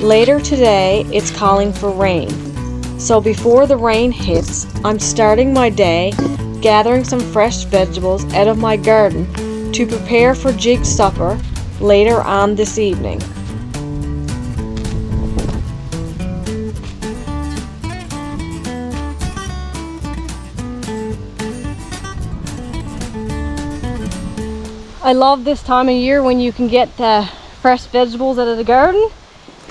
Later today, it's calling for rain. So before the rain hits, I'm starting my day gathering some fresh vegetables out of my garden to prepare for Jig's supper later on this evening. I love this time of year when you can get fresh vegetables out of the garden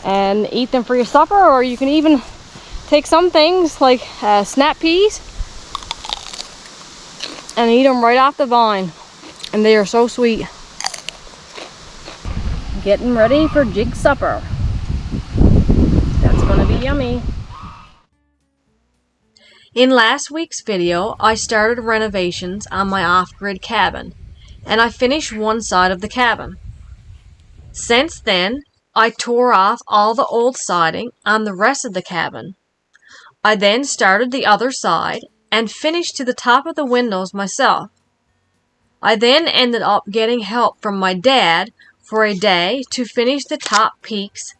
and eat them for your supper, or you can even take some things like snap peas and eat them right off the vine, and they are so sweet. Getting ready for Jig's supper. That's gonna be yummy. In last week's video, I started renovations on my off-grid cabin, and I finished one side of the cabin. Since then, I tore off all the old siding on the rest of the cabin. I then started the other side and finished to the top of the windows myself. I then ended up getting help from my dad for a day to finish the top peaks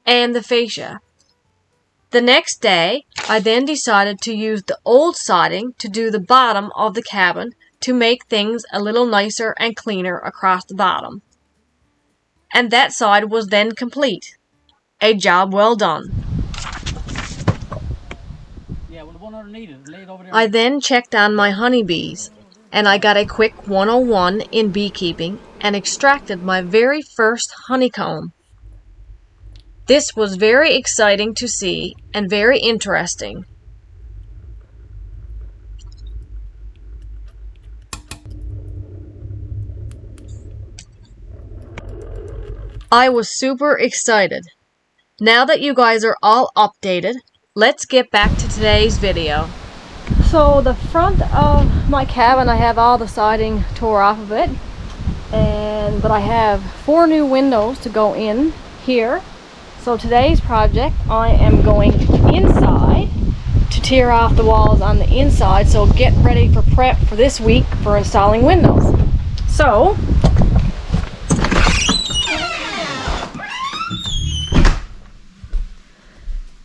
and the fascia. The next day, I then decided to use the old siding to do the bottom of the cabin to make things a little nicer and cleaner across the bottom. And that side was then complete. A job well done. I then checked on my honeybees, and I got a quick 101 in beekeeping and extracted my very first honeycomb. This was very exciting to see and very interesting. I was super excited. Now that you guys are all updated, let's get back to today's video. So the front of my cabin, I have all the siding tore off of it, but I have 4 new windows to go in here. So today's project, I am going inside to tear off the walls on the inside, so get ready for prep for this week for installing windows. So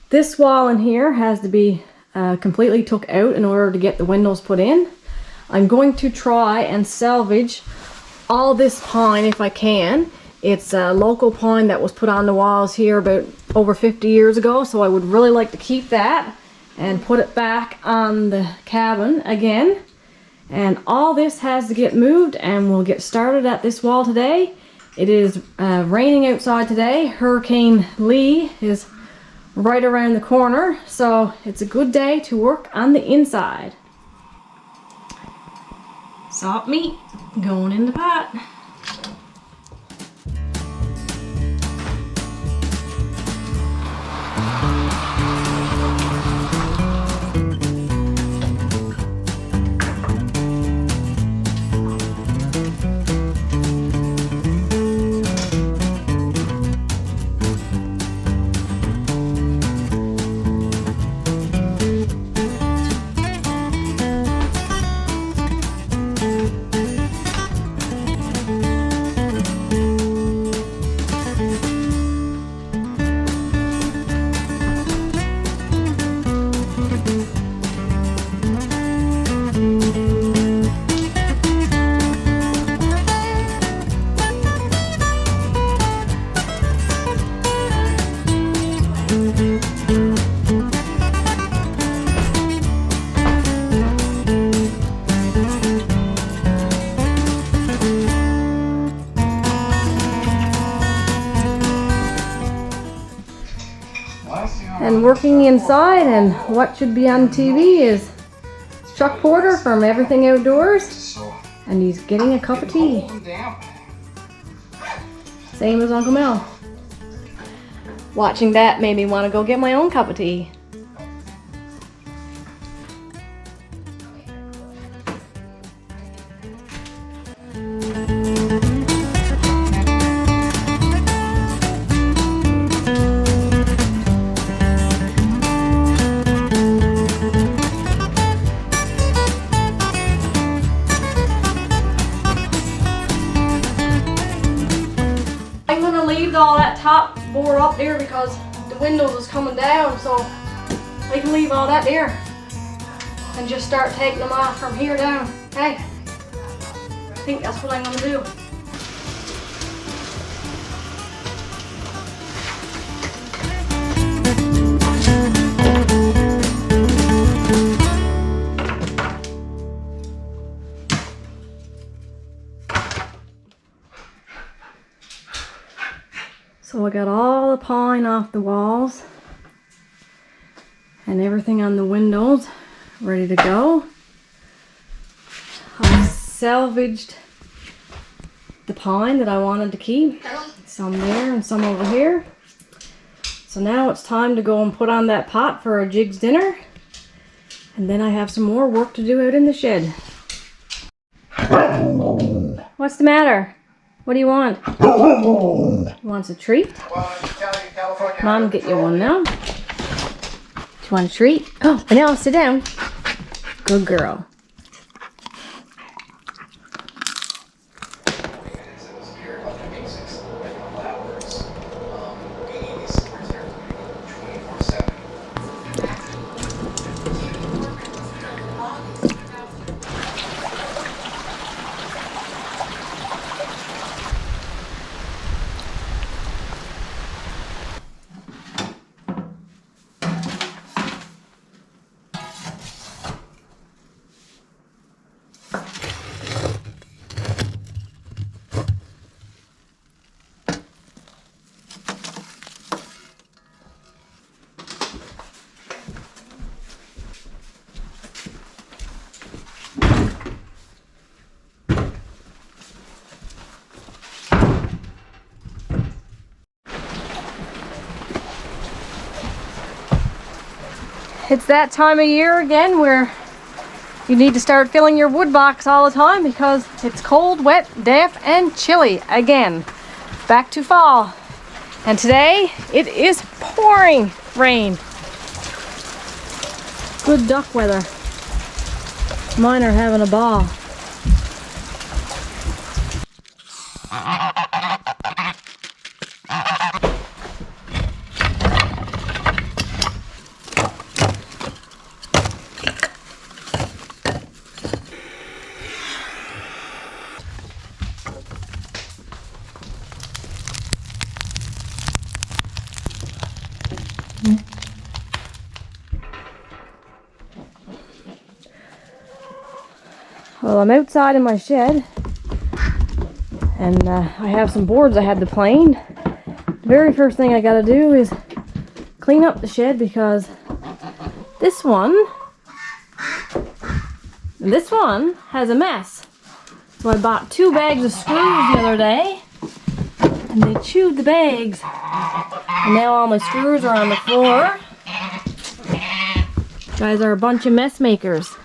this wall in here has to be completely took out in order to get the windows put in. I'm going to try and salvage all this pine if I can. It's a local pine that was put on the walls here about over 50 years ago, so I would really like to keep that and put it back on the cabin again. And all this has to get moved, and we'll get started at this wall today. It is raining outside today. Hurricane Lee is right around the corner, so it's a good day to work on the inside. Salt meat going in the pot. And working inside, and what should be on TV is Chuck Porter from Everything Outdoors, and he's getting a cup of tea. Same as Uncle Mel. Watching that made me want to go get my own cup of tea. All that top board up there because the windows is coming down, so I can leave all that there and just start taking them off from here down. Okay? I think that's what I'm gonna do. So I got all the pine off the walls and everything on the windows ready to go. I salvaged the pine that I wanted to keep. Some there and some over here. So now it's time to go and put on that pot for our Jig's dinner. And then I have some more work to do out in the shed. What's the matter? What do you want? You want a treat? Mom, get you one now. Do you want a treat? Oh, now sit down. Good girl. It's that time of year again where you need to start filling your wood box all the time because it's cold, wet, damp, and chilly again. Back to fall. And today it is pouring rain. Good duck weather. Mine are having a ball. Well, I'm outside in my shed, and I have some boards I had to plane. The very first thing I gotta do is clean up the shed because this one has a mess. So I bought 2 bags of screws the other day, and they chewed the bags, and now all my screws are on the floor. You guys are a bunch of mess makers.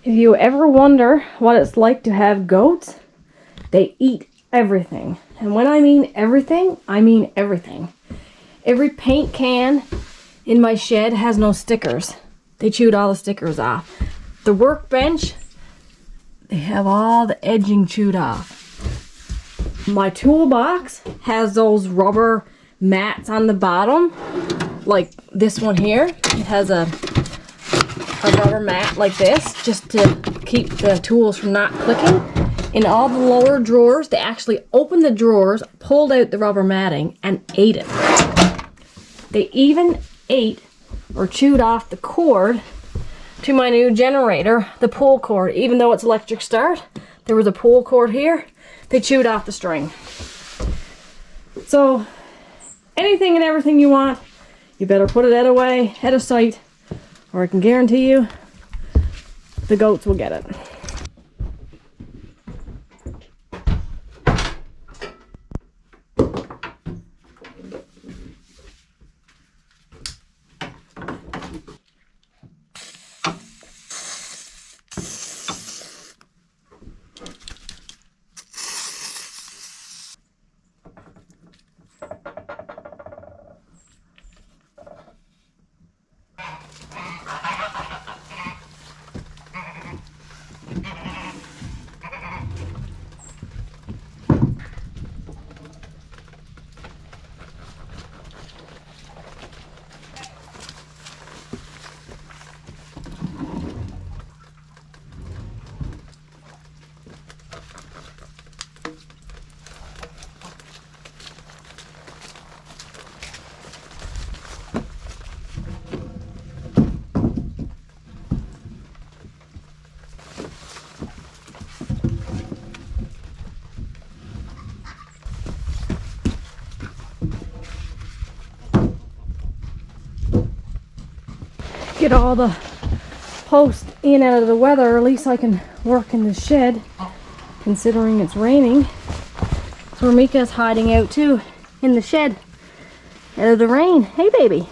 If you ever wonder what it's like to have goats, they eat everything. And when I mean everything, I mean everything. Every paint can in my shed has no stickers. They chewed all the stickers off. The workbench, they have all the edging chewed off. My toolbox has those rubber mats on the bottom, like this one here. It has a rubber mat like this just to keep the tools from not clicking. In all the lower drawers, they actually opened the drawers, pulled out the rubber matting, and ate it. They even ate or chewed off the cord to my new generator, the pull cord. Even though it's electric start, there was a pull cord here. They chewed off the string. So anything and everything you want, you better put it away, out of sight, or I can guarantee you the goats will get it. get all the posts in out of the weather. At least I can work in the shed, considering it's raining. That's where Mika's hiding out too, in the shed, out of the rain. Hey, baby.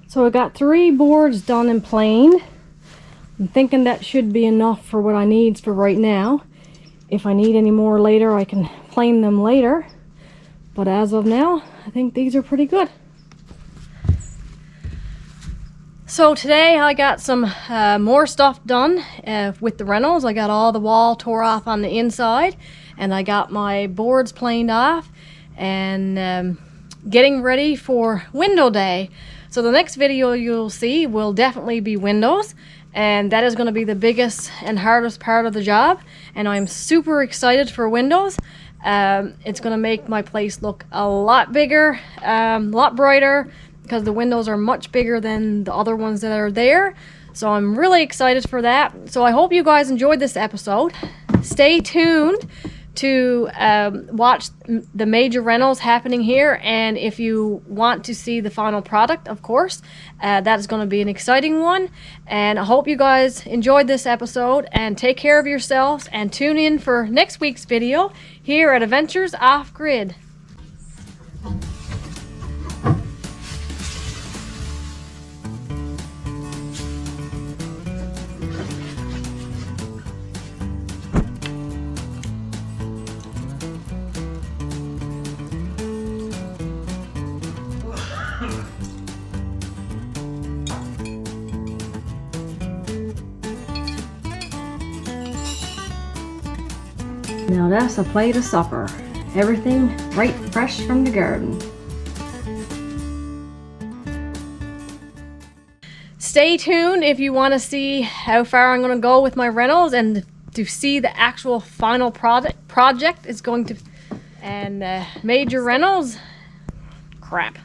So I got 3 boards done and planed. I'm thinking that should be enough for what I need for right now. If I need any more later, I can plane them later. But as of now, I think these are pretty good. So today I got some more stuff done with the rentals. I got all the wall tore off on the inside, and I got my boards planed off, and getting ready for window day. So the next video you'll see will definitely be windows, and that is going to be the biggest and hardest part of the job, and I'm super excited for windows. It's going to make my place look a lot bigger, a lot brighter, because the windows are much bigger than the other ones that are there. So I'm really excited for that. So I hope you guys enjoyed this episode. Stay tuned to watch the major rentals happening here, and if you want to see the final product, of course, that is going to be an exciting one. And I hope you guys enjoyed this episode, and take care of yourselves, and tune in for next week's video here at Adventures Off Grid. Now that's a plate of supper. Everything right fresh from the garden. Stay tuned if you want to see how far I'm going to go with my rentals, and to see the actual final project is going to. And major rentals, crap.